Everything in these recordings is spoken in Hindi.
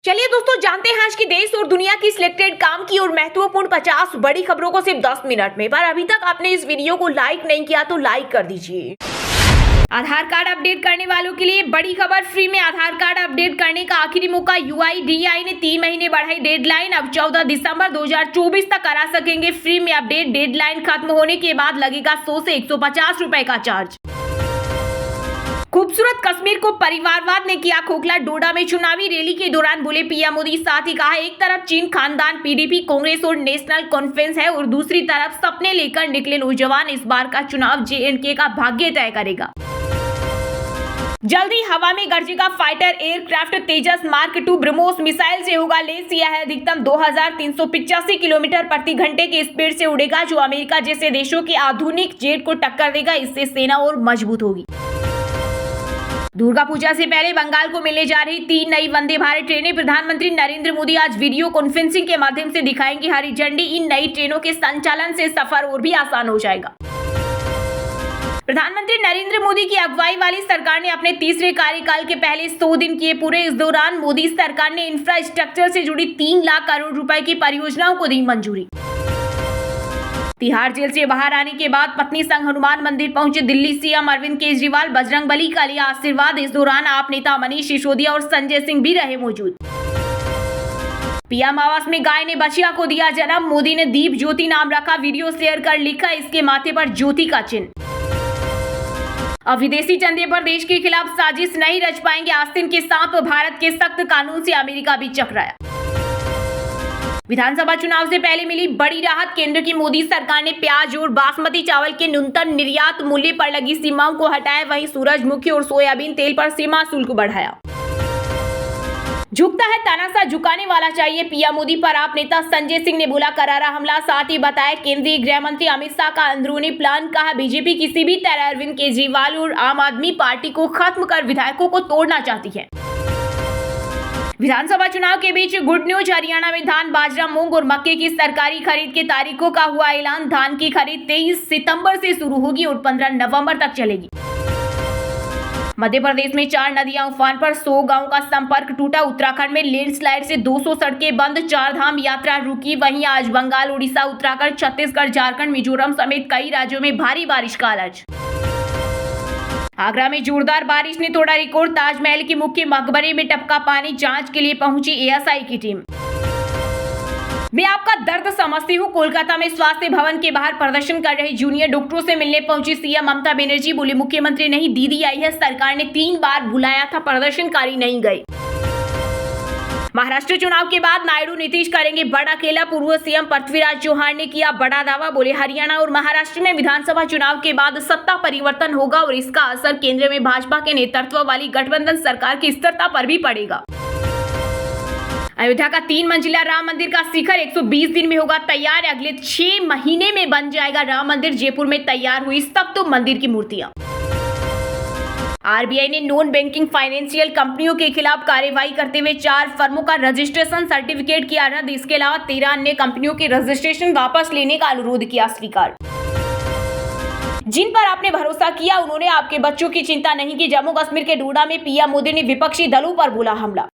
चलिए दोस्तों, जानते हैं आज की देश और दुनिया की सिलेक्टेड काम की और महत्वपूर्ण 50 बड़ी खबरों को सिर्फ 10 मिनट में। पर अभी तक आपने इस वीडियो को लाइक नहीं किया तो लाइक कर दीजिए। आधार कार्ड अपडेट करने वालों के लिए बड़ी खबर। फ्री में आधार कार्ड अपडेट करने का आखिरी मौका। यूआईडीएआई ने 3 महीने बढ़ाई डेडलाइन। अब 14 दिसंबर 2024 तक करा सकेंगे फ्री में अपडेट। डेडलाइन खत्म होने के बाद लगेगा 100 से 150 रुपए का चार्ज। खूबसूरत कश्मीर को परिवारवाद ने किया खोखला। डोडा में चुनावी रैली के दौरान बोले पीएम मोदी। साथ ही कहा, एक तरफ चीन खानदान, पीडीपी, कांग्रेस और नेशनल कॉन्फ्रेंस है और दूसरी तरफ सपने लेकर निकले नौजवान। इस बार का चुनाव जेएंडके का भाग्य तय करेगा। जल्दी हवा में गरजेगा फाइटर एयरक्राफ्ट तेजस मार्क 2 ब्रह्मोस मिसाइल से होगा लैस। यह है अधिकतम 2385 किलोमीटर प्रति घंटे की स्पीड से उड़ेगा, जो अमेरिका जैसे देशों के आधुनिक जेट को टक्कर देगा। इससे सेना और मजबूत होगी। दुर्गा पूजा से पहले बंगाल को मिलने जा रही 3 नई वंदे भारत ट्रेनें। प्रधानमंत्री नरेंद्र मोदी आज वीडियो कॉन्फ्रेंसिंग के माध्यम से दिखाएंगे हरी झंडी। इन नई ट्रेनों के संचालन से सफर और भी आसान हो जाएगा। प्रधानमंत्री नरेंद्र मोदी की अगुवाई वाली सरकार ने अपने तीसरे कार्यकाल के पहले 100 दिन किए पूरे। इस दौरान मोदी सरकार ने इंफ्रास्ट्रक्चर से जुड़ी 3 लाख करोड़ रुपए की परियोजनाओं को दी मंजूरी। तिहाड़ जेल से बाहर आने के बाद पत्नी संग हनुमान मंदिर पहुंचे दिल्ली सीएम अरविंद केजरीवाल। बजरंगबली का लिया आशीर्वाद। इस दौरान आप नेता मनीष सिसोदिया और संजय सिंह भी रहे मौजूद। पीएम आवास में गाय ने बछिया को दिया जन्म। मोदी ने दीप ज्योति नाम रखा। वीडियो शेयर कर लिखा, इसके माथे पर ज्योति का चिन्ह। अब विदेशी चंदे पर देश के खिलाफ साजिश नहीं रच पाएंगे आस्तीन के सांप। भारत के सख्त कानून से अमेरिका भी चकराया। विधानसभा चुनाव से पहले मिली बड़ी राहत। केंद्र की मोदी सरकार ने प्याज और बासमती चावल के न्यूनतम निर्यात मूल्य पर लगी सीमाओं को हटाया। वहीं सूरजमुखी और सोयाबीन तेल पर सीमा शुल्क बढ़ाया। झुकता है तानाशाह, झुकाने वाला चाहिए। पीएम मोदी पर आप नेता संजय सिंह ने बोला करारा हमला। साथ ही बताया केंद्रीय गृह मंत्री अमित शाह का अंदरूनी प्लान। कहा, बीजेपी किसी भी तरह अरविंद केजरीवाल और आम आदमी पार्टी को खत्म कर विधायकों को तोड़ना चाहती है। विधानसभा चुनाव के बीच गुड न्यूज। हरियाणा में धान, बाजरा, मूंग और मक्के की सरकारी खरीद के तारीखों का हुआ ऐलान। धान की खरीद 23 सितंबर से शुरू होगी और 15 नवंबर तक चलेगी। मध्य प्रदेश में 4 नदियां उफान पर, 100 गांव का संपर्क टूटा। उत्तराखंड में लैंडस्लाइड से 200 सड़कें बंद। 4 धाम यात्रा रुकी। वहीं आज बंगाल, उड़ीसा, उत्तराखंड, छत्तीसगढ़, झारखंड, मिजोरम समेत कई राज्यों में भारी बारिश का अलर्ट। आगरा में जोरदार बारिश ने तोड़ा रिकॉर्ड। ताजमहल के मुख्य मकबरे में टपका पानी। जांच के लिए पहुंची एएसआई की टीम। मैं आपका दर्द समझती हूँ। कोलकाता में स्वास्थ्य भवन के बाहर प्रदर्शन कर रहे जूनियर डॉक्टरों से मिलने पहुंची सीएम ममता बनर्जी। बोली, मुख्यमंत्री नहीं दीदी आई है। सरकार ने 3 बार बुलाया था, प्रदर्शनकारी नहीं गए। महाराष्ट्र चुनाव के बाद नायडू नीतीश करेंगे बड़ा खेला। पूर्व सीएम पृथ्वीराज चौहान ने किया बड़ा दावा। बोले, हरियाणा और महाराष्ट्र में विधानसभा चुनाव के बाद सत्ता परिवर्तन होगा और इसका असर केंद्र में भाजपा के नेतृत्व वाली गठबंधन सरकार की स्थिरता पर भी पड़ेगा। अयोध्या का 3 मंजिला राम मंदिर का शिखर 120 दिन में होगा तैयार। अगले 6 महीने में बन जाएगा राम मंदिर। जयपुर में तैयार हुई सप्त मंदिर की मूर्तियां। आरबीआई ने नॉन बैंकिंग फाइनेंशियल कंपनियों के खिलाफ कार्रवाई करते हुए 4 फर्मों का रजिस्ट्रेशन सर्टिफिकेट किया रद्द। इसके अलावा 13 अन्य कंपनियों के रजिस्ट्रेशन वापस लेने का अनुरोध किया स्वीकार। जिन पर आपने भरोसा किया उन्होंने आपके बच्चों की चिंता नहीं की। जम्मू कश्मीर के डोडा में पीएम मोदी ने विपक्षी दलों पर बोला हमला।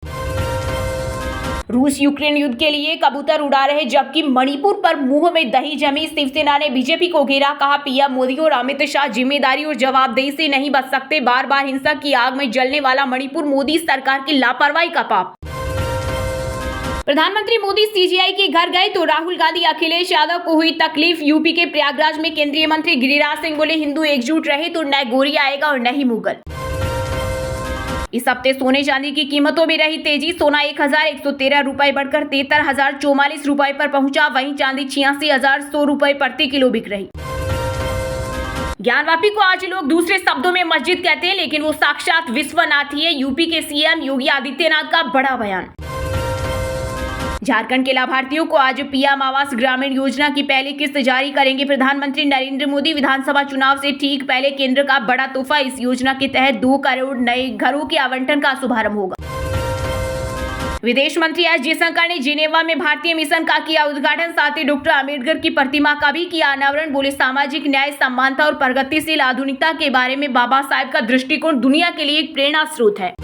रूस यूक्रेन युद्ध के लिए कबूतर उड़ा रहे, जबकि मणिपुर पर मुंह में दही जमी। शिवसेना ने बीजेपी को घेरा। कहा, पीएम मोदी और अमित शाह जिम्मेदारी और जवाबदेही से नहीं बच सकते। बार बार हिंसा की आग में जलने वाला मणिपुर मोदी सरकार की लापरवाही का पाप। प्रधानमंत्री मोदी सीजीआई के घर गए तो राहुल गांधी, अखिलेश यादव को हुई तकलीफ। यूपी के प्रयागराज में केंद्रीय मंत्री गिरिराज सिंह बोले, हिंदू एकजुट रहे तो न गोरी आएगा और न ही मुगल। इस हफ्ते सोने चांदी की कीमतों में रही तेजी। सोना 1113 रुपए बढ़कर 73,044 रुपए पर पहुंचा। वहीं चांदी 86,100 रुपए प्रति किलो बिक रही। ज्ञानवापी को आज लोग दूसरे शब्दों में मस्जिद कहते हैं, लेकिन वो साक्षात विश्वनाथ ही है। यूपी के सीएम योगी आदित्यनाथ का बड़ा बयान। झारखंड के लाभार्थियों को आज पीएम आवास ग्रामीण योजना की पहली किस्त जारी करेंगे प्रधानमंत्री नरेंद्र मोदी। विधानसभा चुनाव से ठीक पहले केंद्र का बड़ा तोहफा। इस योजना के तहत 2 करोड़ नए घरों के आवंटन का शुभारंभ होगा। विदेश मंत्री एस जयशंकर ने जिनेवा में भारतीय मिशन का किया उद्घाटन। साथ ही डॉक्टर अम्बेडकर की प्रतिमा का भी किया अनावरण। बोले, सामाजिक न्याय, समानता और प्रगतिशील आधुनिकता के बारे में बाबा साहेब का दृष्टिकोण दुनिया के लिए एक प्रेरणा स्रोत है।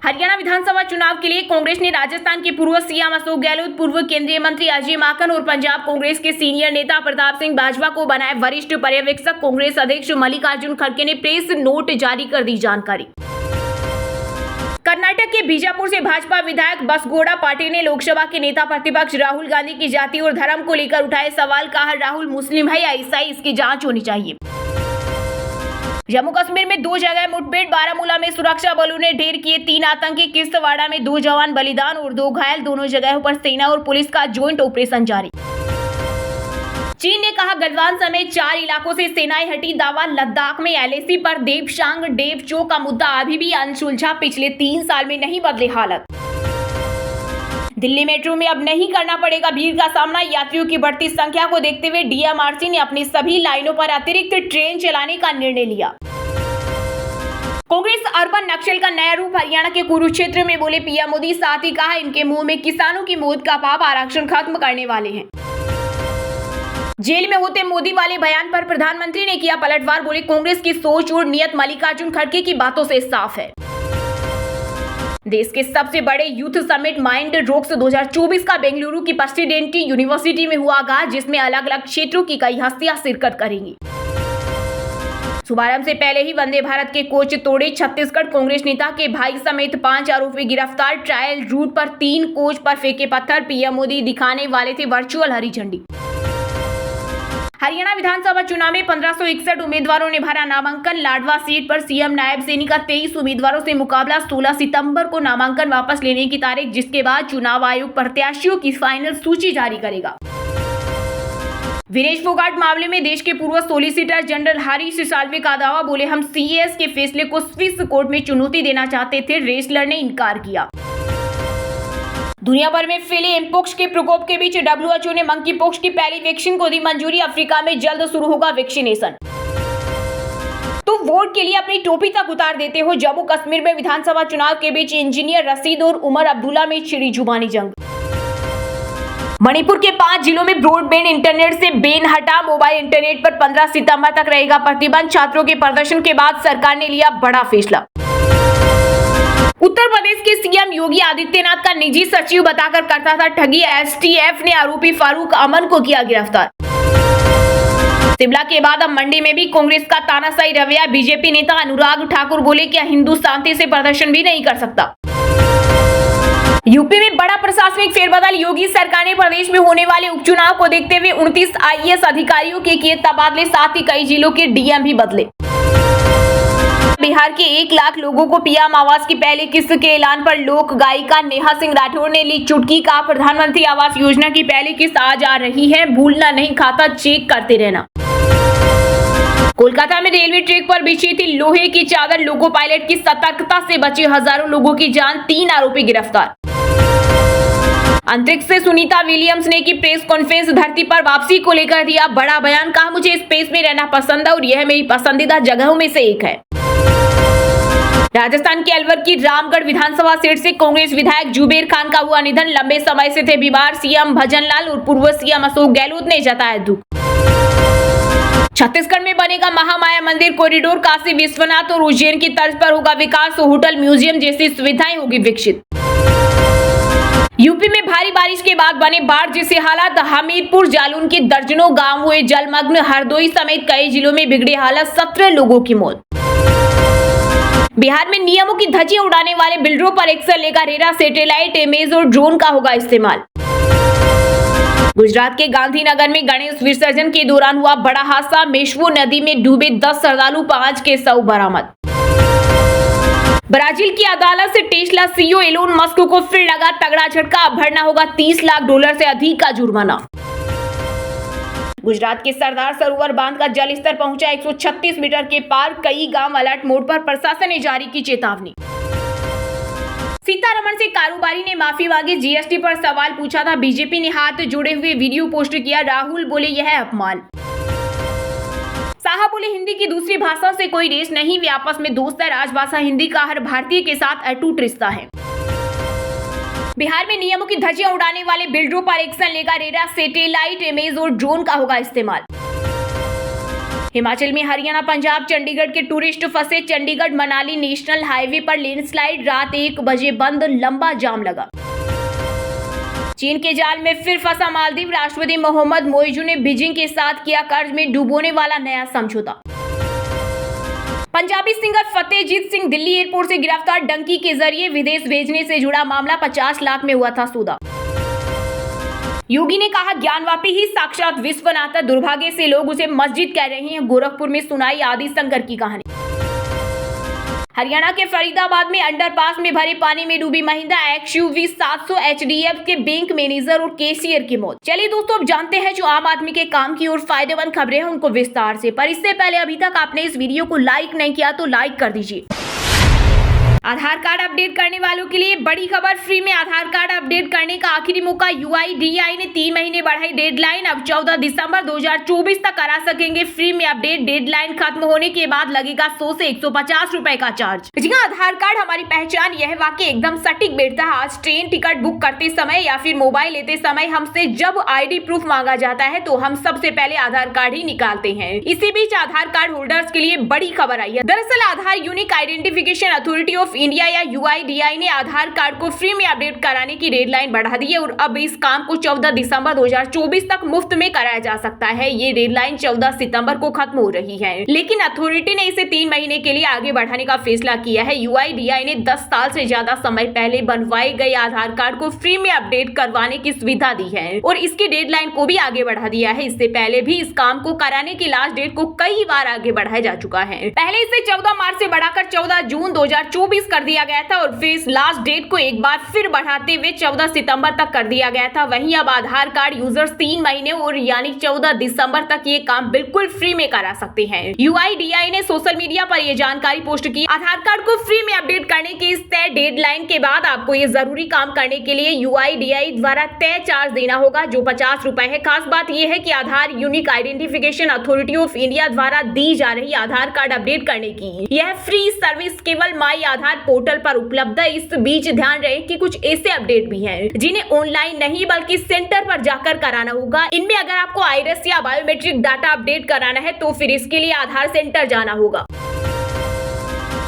हरियाणा विधानसभा चुनाव के लिए कांग्रेस ने राजस्थान के पूर्व सीएम अशोक गहलोत, पूर्व केंद्रीय मंत्री अजय माकन और पंजाब कांग्रेस के सीनियर नेता प्रताप सिंह बाजवा को बनाए वरिष्ठ पर्यवेक्षक। कांग्रेस अध्यक्ष मल्लिकार्जुन खड़गे ने प्रेस नोट जारी कर दी जानकारी। कर्नाटक के बीजापुर से भाजपा विधायक बसगोड़ा पाटिल ने लोकसभा के नेता प्रतिपक्ष राहुल गांधी की जाति और धर्म को लेकर उठाए सवाल। कहा, राहुल मुस्लिम है या ईसाई, इसकी जांच होनी चाहिए। जम्मू कश्मीर में 2 जगह मुठभेड़, बारामूला में सुरक्षा बलों ने ढेर किए 3 आतंकी, किश्तवाड़ा में 2 जवान बलिदान और 2 घायल। दोनों जगहों पर सेना और पुलिस का ज्वाइंट ऑपरेशन जारी। चीन ने कहा, गलवान समेत 4 इलाकों से सेनाएं हटी। दावा, लद्दाख में एलएसी पर देवशांग डेवचो का मुद्दा अभी भी अनसुलझा। पिछले 3 साल में नहीं बदले हालत। दिल्ली मेट्रो में अब नहीं करना पड़ेगा भीड़ का सामना। यात्रियों की बढ़ती संख्या को देखते हुए डीएमआरसी ने अपनी सभी लाइनों पर अतिरिक्त ट्रेन चलाने का निर्णय लिया। कांग्रेस अर्बन नक्सल का नया रूप, हरियाणा के कुरुक्षेत्र में बोले पीएम मोदी। साथ ही कहा, इनके मुंह में किसानों की मौत का पाप, आरक्षण खत्म करने वाले हैं। जेल में होते मोदी वाले बयान पर प्रधानमंत्री ने किया पलटवार। बोले, कांग्रेस की सोच और नियत मल्लिकार्जुन खड़गे की बातों से साफ है। देश के सबसे बड़े यूथ समिट माइंड रॉक्स 2024 का बेंगलुरु की प्रेसिडेंसी यूनिवर्सिटी में हुआ आगाज, जिसमें अलग अलग क्षेत्रों की कई हस्तियां शिरकत करेंगी। शुभारंभ से पहले ही वंदे भारत के कोच तोड़े। छत्तीसगढ़ कांग्रेस नेता के भाई समेत 5 आरोपी गिरफ्तार। ट्रायल रूट पर 3 कोच पर फेंके पत्थर। पीएम मोदी दिखाने वाले थे वर्चुअल हरी झंडी। हरियाणा विधानसभा चुनाव में 1561 उम्मीदवारों ने भरा नामांकन। लाडवा सीट पर सीएम नायब सैनी का 23 उम्मीदवारों से मुकाबला। 16 सितंबर को नामांकन वापस लेने की तारीख, जिसके बाद चुनाव आयोग प्रत्याशियों की फाइनल सूची जारी करेगा। विनेश फोगाट मामले में देश के पूर्व सॉलिसिटर जनरल हरीश साल्वे का दावा। बोले, हम सीएस के फैसले को स्विस कोर्ट में चुनौती देना चाहते थे, रेसलर ने इनकार किया। दुनिया भर में फैले एमपोक्स के प्रकोप के बीच डब्ल्यूएचओ ने मंकी पॉक्स की पहली वैक्सीन को दी मंजूरी। अफ्रीका में जल्द शुरू होगा वैक्सीनेशन। तो वोट के लिए अपनी टोपी तक उतार देते हो। जम्मू कश्मीर में विधानसभा चुनाव के बीच इंजीनियर रशीद और उमर अब्दुल्ला में छिड़ी जुबानी जंग। मणिपुर के 5 जिलों में ब्रॉडबैंड इंटरनेट से बैन हटा। मोबाइल इंटरनेट पर 15 सितंबर तक रहेगा प्रतिबंध। छात्रों के प्रदर्शन के बाद सरकार ने लिया बड़ा फैसला। उत्तर प्रदेश के सीएम योगी आदित्यनाथ का निजी सचिव बताकर करता था ठगी। एसटीएफ ने आरोपी फारूक अमन को किया गिरफ्तार। शिमला के बाद अब मंडी में भी कांग्रेस का तानाशाही रवैया। बीजेपी नेता अनुराग ठाकुर बोले, क्या हिंदू शांति से प्रदर्शन भी नहीं कर सकता। यूपी में बड़ा प्रशासनिक फेरबदल। योगी सरकार ने प्रदेश में होने वाले उपचुनाव को देखते हुए 29 आईएएस अधिकारियों के किए तबादले। साथ ही कई जिलों के डीएम भी बदले। बिहार के 1 लाख लोगों को पीएम आवास की पहली किस्त के ऐलान पर लोक गायिका नेहा सिंह राठौर ने ली चुटकी। का प्रधानमंत्री आवास योजना की पहली किस्त आज आ रही है, भूलना नहीं, खाता चेक करते रहना। कोलकाता में रेलवे ट्रैक पर बिछी थी लोहे की चादर। लोको पायलट की सतर्कता से बचे हजारों लोगों की जान। 3 आरोपी गिरफ्तार। अंतरिक्ष से सुनीता विलियम्स ने की प्रेस कॉन्फ्रेंस। धरती पर वापसी को लेकर दिया बड़ा बयान। कहा, मुझे स्पेस में रहना पसंद है और यह मेरी पसंदीदा जगहों में से एक है। राजस्थान के अलवर की रामगढ़ विधानसभा सीट से कांग्रेस विधायक जुबेर खान का हुआ निधन। लंबे समय से थे बीमार। सीएम भजनलाल और पूर्व सीएम अशोक गहलोत ने जताया दुख। छत्तीसगढ़ में बनेगा महामाया मंदिर कॉरिडोर। काशी विश्वनाथ और उज्जैन की तर्ज पर होगा विकास। होटल, म्यूजियम जैसी सुविधाएं होगी विकसित। यूपी में भारी बारिश के बाद बने बाढ़ जैसे हालात। हमीरपुर, जालौन के दर्जनों गांव हुए जलमग्न। हरदोई समेत कई जिलों में बिगड़ी हालत। 17 लोगों की मौत। बिहार में नियमों की धज्जियां उड़ाने वाले बिल्डरों पर एक्शन लेगा रेरा। सैटेलाइट इमेज और ड्रोन का होगा इस्तेमाल। गुजरात के गांधीनगर में गणेश विसर्जन के दौरान हुआ बड़ा हादसा। मेश्वो नदी में डूबे 10 श्रद्धालु, 5 के शव बरामद। ब्राजील की अदालत से टेस्ला सीईओ एलोन मस्क को फिर लगा तगड़ा झटका। अब भरना होगा $30 लाख से अधिक का जुर्माना। गुजरात के सरदार सरोवर बांध का जल स्तर पहुंचा 136 मीटर के पार। कई गांव अलर्ट मोड पर। प्रशासन ने जारी की चेतावनी। सीतारमण से कारोबारी ने माफी मांगी। जीएसटी पर सवाल पूछा था। बीजेपी ने हाथ जोड़े हुए वीडियो पोस्ट किया। राहुल बोले, यह है अपमान। साहा बोले, हिंदी की दूसरी भाषा से कोई रेस नहीं, वे आपस में दोस्त है। राजभाषा हिंदी का हर भारतीय के साथ अटूट रिश्ता है। बिहार में नियमों की धज्जियां उड़ाने वाले बिल्डरों पर एक्शन लेगा रेरा। सैटेलाइट इमेज और ड्रोन का होगा इस्तेमाल। हिमाचल में हरियाणा, पंजाब, चंडीगढ़ के टूरिस्ट फंसे। चंडीगढ़ मनाली नेशनल हाईवे पर लैंडस्लाइड, रात 1 बजे बंद, लंबा जाम लगा। चीन के जाल में फिर फंसा मालदीव। राष्ट्रपति मोहम्मद मोइजू ने बीजिंग के साथ किया कर्ज में डुबोने वाला नया समझौता। पंजाबी सिंगर फतेहजीत सिंह दिल्ली एयरपोर्ट से गिरफ्तार। डंकी के जरिए विदेश भेजने से जुड़ा मामला, 50 लाख में हुआ था सौदा। योगी ने कहा ज्ञानवापी ही साक्षात विश्वनाथ। दुर्भाग्य से लोग उसे मस्जिद कह रहे हैं। गोरखपुर में सुनाई आदि शंकर की कहानी। हरियाणा के फरीदाबाद में अंडरपास में भरे पानी में डूबी महिंद्रा XUV 700 HDF के बैंक मैनेजर और कैशियर की मौत। चलिए दोस्तों, अब जानते हैं जो आम आदमी के काम की और फायदेमंद खबरें हैं उनको विस्तार से। पर इससे पहले अभी तक आपने इस वीडियो को लाइक नहीं किया तो लाइक कर दीजिए। आधार कार्ड अपडेट करने वालों के लिए बड़ी खबर। फ्री में आधार कार्ड अपडेट करने का आखिरी मौका। UIDAI ने 3 महीने बढ़ाई डेडलाइन। अब 14 दिसंबर 2024 तक करा सकेंगे फ्री में अपडेट। डेडलाइन खत्म होने के बाद लगेगा 100 से 150 रुपए का चार्ज। जी हाँ, आधार कार्ड हमारी पहचान, यह वाक्य एकदम सटीक बैठता है। आज ट्रेन टिकट बुक करते समय या फिर मोबाइल लेते समय हमसे जब ID प्रूफ मांगा जाता है तो हम सबसे पहले आधार कार्ड ही निकालते हैं। इसी बीच आधार कार्ड होल्डर्स के लिए बड़ी खबर आई है। दरअसल Aadhaar Unique Identification Authority of India या UIDAI ने आधार कार्ड को फ्री में अपडेट कराने की डेडलाइन बढ़ा दी है और अब इस काम को 14 दिसंबर 2024 तक मुफ्त में कराया जा सकता है। ये डेडलाइन 14 सितंबर को खत्म हो रही है, लेकिन अथॉरिटी ने इसे 3 महीने के लिए आगे बढ़ाने का फैसला किया है। UIDAI ने 10 साल से ज्यादा समय पहले बनवाए गए आधार कार्ड को फ्री में अपडेट करवाने की सुविधा दी है और इसकी डेडलाइन को भी आगे बढ़ा दिया है। इससे पहले भी इस काम को कराने की लास्ट डेट को कई बार आगे बढ़ाया जा चुका है। पहले इसे 14 मार्च से बढ़ाकर 14 जून 2024 कर दिया गया था और फिर इस लास्ट डेट को एक बार फिर बढ़ाते हुए 14 सितंबर तक कर दिया गया था। वहीं अब आधार कार्ड यूजर्स 3 महीने और यानी 14 दिसंबर तक ये काम बिल्कुल फ्री में करा सकते हैं। UIDAI ने सोशल मीडिया पर यह जानकारी पोस्ट की। आधार कार्ड को फ्री में अपडेट करने की इस तय डेडलाइन के बाद आपको ये जरूरी काम करने के लिए UIDAI द्वारा तय चार्ज देना होगा, जो 50 रुपए है। खास बात यह है कि Aadhaar Unique Identification Authority of India द्वारा दी जा रही आधार कार्ड अपडेट करने की यह फ्री सर्विस केवल माई आधार पोर्टल पर उपलब्ध है। इस बीच ध्यान रहे कि कुछ ऐसे अपडेट भी हैं जिन्हें ऑनलाइन नहीं बल्कि सेंटर पर जाकर कराना होगा। इनमें अगर आपको आइरिस या बायोमेट्रिक डाटा अपडेट कराना है तो फिर इसके लिए आधार सेंटर जाना होगा।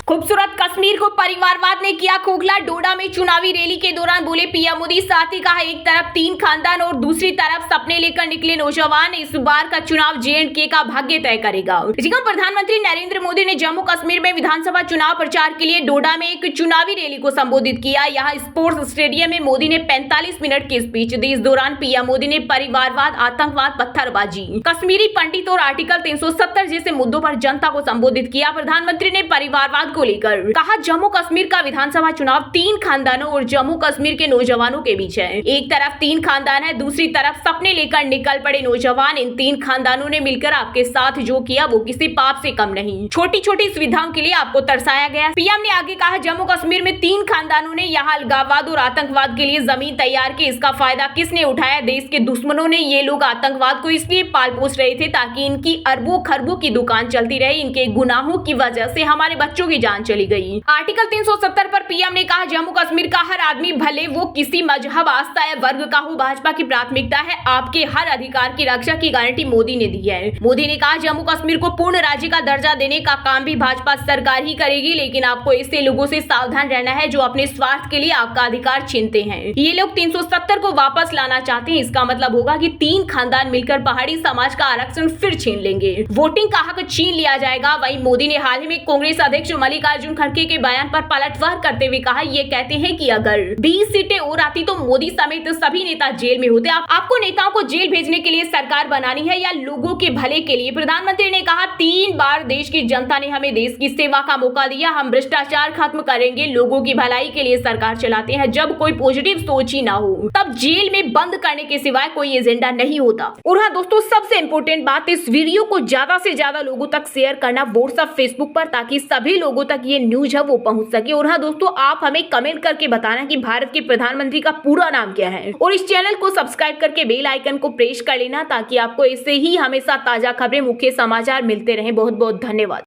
खूबसूरत कश्मीर को परिवारवाद ने किया खोखला। डोडा में चुनावी रैली के दौरान बोले पीएम मोदी। साथ ही कहा एक तरफ 3 खानदान और दूसरी तरफ सपने लेकर निकले नौजवान। इस बार का चुनाव J&K का भाग्य तय करेगा। प्रधानमंत्री नरेंद्र मोदी ने जम्मू कश्मीर में विधानसभा चुनाव प्रचार के लिए डोडा में एक चुनावी रैली को संबोधित किया। यहाँ स्पोर्ट्स स्टेडियम में मोदी ने 45 मिनट की स्पीच दी। इस दौरान पीएम मोदी ने परिवारवाद, आतंकवाद, पत्थरबाजी, कश्मीरी पंडित और आर्टिकल 370 जैसे मुद्दों पर जनता को संबोधित किया। प्रधानमंत्री ने परिवारवाद को लेकर कहा जम्मू कश्मीर का विधानसभा चुनाव 3 खानदानों और जम्मू कश्मीर के नौजवानों के बीच है। एक तरफ 3 खानदान है, दूसरी तरफ सपने लेकर निकल पड़े नौजवान। इन 3 खानदानों ने मिलकर आपके साथ जो किया वो किसी पाप से कम नहीं। छोटी छोटी सुविधाओं के लिए आपको तरसाया गया। पीएम ने आगे कहा जम्मू कश्मीर में 3 खानदानों ने यहाँ अलगाववाद और आतंकवाद के लिए जमीन तैयार की। इसका फायदा किसने उठाया? देश के दुश्मनों ने। ये लोग आतंकवाद को इसलिए पाल पोस रहे थे ताकि इनकी अरबों खरबों की दुकान चलती रहे। इनके गुनाहों की वजह से हमारे बच्चों की जान चली गई। आर्टिकल 370 पर पीएम ने कहा जम्मू कश्मीर का हर आदमी, भले वो किसी मजहब, आस्था या वर्ग का हो, भाजपा की प्राथमिकता है। आपके हर अधिकार की रक्षा की गारंटी मोदी ने दी है। मोदी ने कहा जम्मू कश्मीर को पूर्ण राज्य का दर्जा देने का काम भी भाजपा सरकार ही करेगी, लेकिन आपको ऐसे लोगों से सावधान रहना है जो अपने स्वार्थ के लिए आपका अधिकार छीनते हैं। ये लोग 370 को वापस लाना चाहते हैं। इसका मतलब होगा कि 3 खानदान मिलकर पहाड़ी समाज का आरक्षण फिर छीन लेंगे। वोटिंग का हक छीन लिया जाएगा। वहीं मोदी ने हाल ही में कांग्रेस अध्यक्ष मल्लिकार्जुन खड़गे के बयान पर पलटवार करते हुए कहा ये कहते हैं कि अगर 20 सीटें और आती तो मोदी समेत सभी नेता जेल में होते। आपको नेताओं को जेल भेजने के लिए सरकार बनानी है या लोगों के भले के लिए? प्रधानमंत्री ने कहा 3 बार देश की जनता ने हमें देश की सेवा का मौका दिया। हम भ्रष्टाचार खत्म करेंगे, लोगों की भलाई के लिए सरकार चलाते हैं। जब कोई पॉजिटिव सोच ही ना हो तब जेल में बंद करने के सिवाय कोई एजेंडा नहीं होता। और हाँ दोस्तों, सबसे इंपॉर्टेंट बात, इस वीडियो को ज्यादा से ज्यादा लोगों तक शेयर करना व्हाट्सएप, फेसबुक पर, ताकि सभी लोगों तक ये न्यूज है वो पहुंच सके। और हाँ दोस्तों, आप हमें कमेंट करके बताना कि भारत के प्रधानमंत्री का पूरा नाम क्या है और इस चैनल को सब्सक्राइब करके बेल आइकन को प्रेस कर लेना ताकि आपको ऐसे ही हमेशा ताजा खबरें, मुख्य समाचार मिलते रहे। बहुत बहुत धन्यवाद।